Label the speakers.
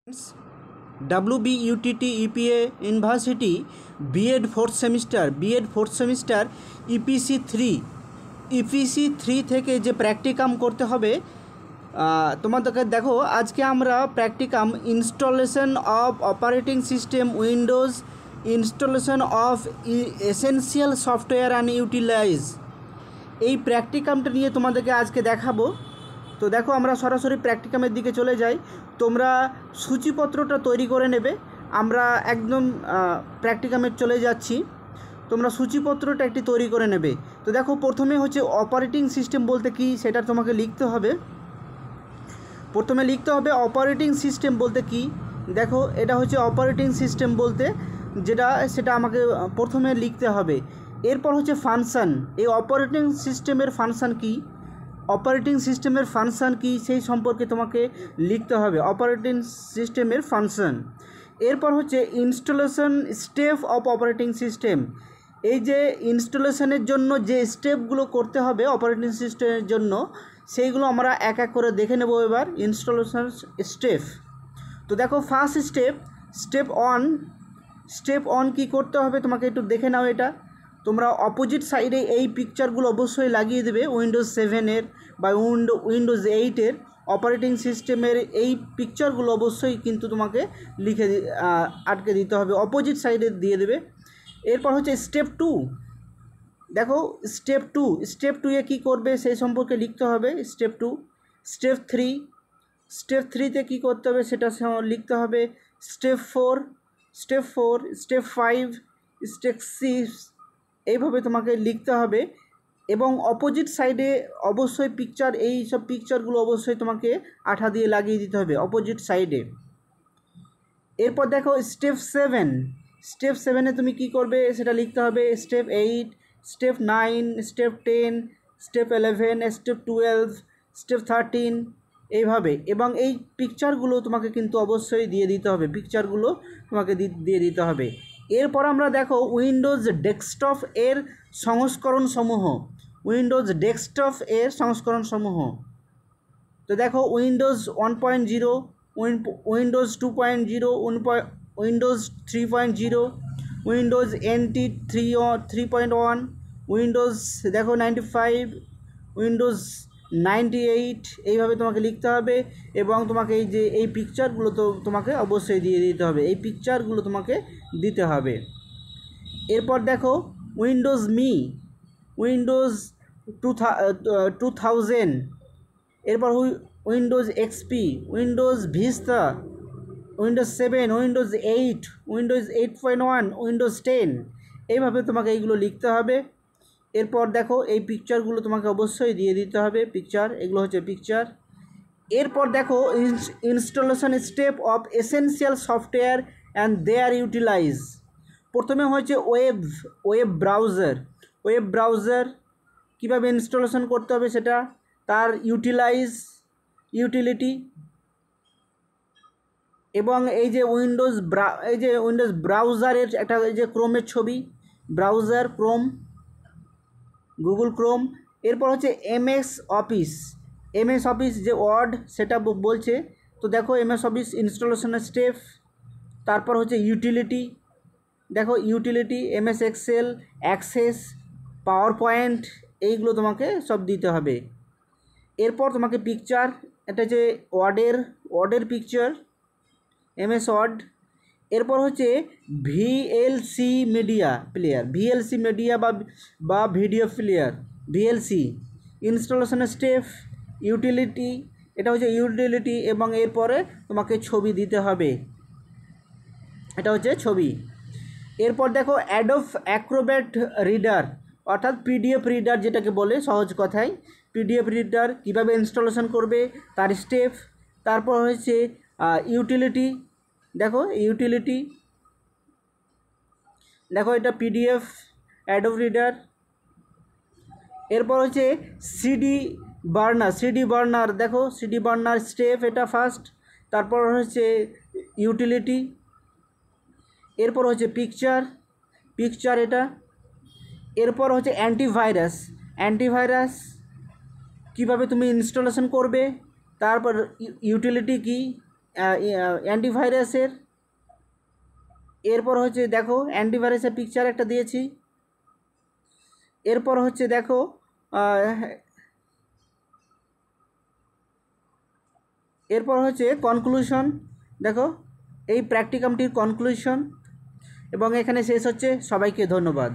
Speaker 1: WBUTT EPA University B.Ed 4th semester EPC 3 থেকে যে practicum করতে হবে তোমাদেরকে দেখো আজকে আমরা practicum installation of operating system Windows installation of essential software and utilise এই প্র্যাকটিকামটা নিয়ে তোমাদেরকে আজকে দেখাবো। তো দেখো আমরা সরাসরি প্র্যাকটিকামের দিকে চলে যাই। তোমরা সূচিপত্রটা তৈরি করে নেবে, আমরা একদম প্র্যাকটিকামে চলে যাচ্ছি। তোমরা সূচিপত্রটা একটি তৈরি করে নেবে। তো দেখো প্রথমে হচ্ছে অপারেটিং সিস্টেম বলতে কি সেটা তোমাকে লিখতে হবে। প্রথমে লিখতে হবে অপারেটিং সিস্টেম বলতে কি। দেখো এটা হচ্ছে অপারেটিং সিস্টেম বলতে যেটা সেটা আমাকে প্রথমে লিখতে হবে। এরপর হচ্ছে ফাংশান, এই অপারেটিং সিস্টেমের ফাংশান কি, অপারেটিং সিস্টেমের ফাংশান কি সেই সম্পর্কে তোমাকে লিখতে হবে, অপারেটিং সিস্টেমের ফাংশান। এরপর হচ্ছে installation step of operating system, এই যে ইনস্টলেশনের জন্য যে স্টেপগুলো করতে হবে অপারেটিং সিস্টেমের জন্য সেইগুলো আমরা এক এক করে দেখে নেব এবার। ইনস্টলেশন স্টেপ, তো দেখো ফার্স্ট স্টেপ অন কি করতে হবে তোমাকে একটু দেখে নাও। এটা তোমরা অপোজিট সাইডে এই পিকচারগুলো অবশ্যই লাগিয়ে দেবে। উইন্ডোজ 7-এর বা উইন্ডোজ 8-এর অপারেটিং সিস্টেমের এই পিকচারগুলো অবশ্যই কিন্তু তোমাকে লিখে আটকে দিতে হবে, অপোজিট সাইডে দিয়ে দেবে। এরপর হচ্ছে স্টেপ 2, দেখো স্টেপ 2 এ কী করবে সেই সম্পর্কে লিখতে হবে। স্টেপ 2, স্টেপ 3তে কী করতে হবে সেটা লিখতে হবে। স্টেপ 4, স্টেপ 5, স্টেপ 6, এইভাবে তোমাকে লিখতে হবে। এবং অপোজিট সাইডে অবশ্যই পিকচার, এই সব পিকচারগুলো অবশ্যই তোমাকে আঠা দিয়ে লাগিয়ে দিতে হবে অপোজিট সাইডে। এরপর দেখো স্টেপ 7-এ তুমি কি করবে সেটা লিখতে হবে। Step 8, step 9, step 10, step 11, step 12, step 13, এইভাবে। এবং এই পিকচারগুলো তোমাকে কিন্তু অবশ্যই দিয়ে দিতে হবে, পিকচারগুলো তোমাকে দিয়ে দিতে হবে। এরপর আমরা দেখো উইন্ডোজ ডেস্কটপ এর সংস্করণসমূহ, তো দেখো Windows 1.0, Windows 2.0, Windows 3.0, Windows NT 3.1, Windows দেখো 95, উইন্ডোজ 98, এইভাবে তোমাকে লিখতে হবে। এবং তোমাকে এই যে এই পিকচারগুলো তো তোমাকে অবশ্যই দিয়ে দিতে হবে, এই পিকচারগুলো তোমাকে দিতে হবে। এরপর দেখো উইন্ডোজ উইন্ডোজ 2000, এরপর Windows XP, Windows vista, Windows 7, Windows 8, Windows 8.1, Windows 10, এইভাবে তোমাকে এইগুলো লিখতে হবে। এরপর দেখো এই পিকচারগুলো তোমাকে অবশ্যই দিয়ে দিতে হবে, পিকচার, এগুলো হচ্ছে পিকচার। এরপর দেখো installation step of essential software and their utilise. প্রথমে হচ্ছে ওয়েব ব্রাউজার কীভাবে ইনস্টলেশন করতে হবে সেটা, তার ইউটিলিটি, এবং এই যে উইন্ডোজ ব্রাউজারের একটা এই যে ক্রোমের ছবি, ব্রাউজার ক্রোম, গুগল ক্রোম। এরপর হচ্ছে MS অফিস যে ওয়ার্ড সেটা বলছে। তো দেখো MS অফিস ইনস্টলেশনের স্টেপ। তারপর হচ্ছে ইউটিলিটি, দেখো utility MS Excel, Access, PowerPoint, এইগুলো তোমাকে সব দিতে হবে। এরপর তোমাকে পিকচার, এটা যে ওয়ার্ডের পিকচার, MS ওয়ার্ড। এরপর হচ্ছে VLC মিডিয়া বা ভিডিও প্লেয়ার, VLC ইনস্টলেশনের স্টেপ, ইউটিলিটি, এটা হচ্ছে ইউটিলিটি। এবং এরপরে তোমাকে ছবি দিতে হবে, এটা হচ্ছে ছবি। এরপর দেখো অ্যাডোব অ্যাক্রোব্যাট রিডার, অর্থাৎ PDF রিডার যেটাকে বলে সহজ কথায়, PDF রিডার কীভাবে ইনস্টলেশন করবে তার স্টেপ। তারপর হচ্ছে ইউটিলিটি, দেখো এটা PDF অ্যাডোব রিডার। এরপর হচ্ছে সিডি বার্নার, দেখো সিডি বার্নার স্টেপ, এটা ফার্স্ট। তারপর হচ্ছে ইউটিলিটি। এরপর হচ্ছে পিকচার এটা। এরপর হচ্ছে অ্যান্টিভাইরাস কীভাবে তুমি ইনস্টলেশন করবে, তারপর ইউটিলিটি কি, অ্যান্টিভাইরাসের, এরপর হচ্ছে দেখো অ্যান্টিভাইরাসের পিকচার একটা দিয়েছি। এরপর হচ্ছে দেখো এরপর হচ্ছে কনক্লুশন, দেখো এই প্র্যাকটিকামটির কনক্লুশন, এবং এখানে শেষ হচ্ছে। সবাইকে ধন্যবাদ।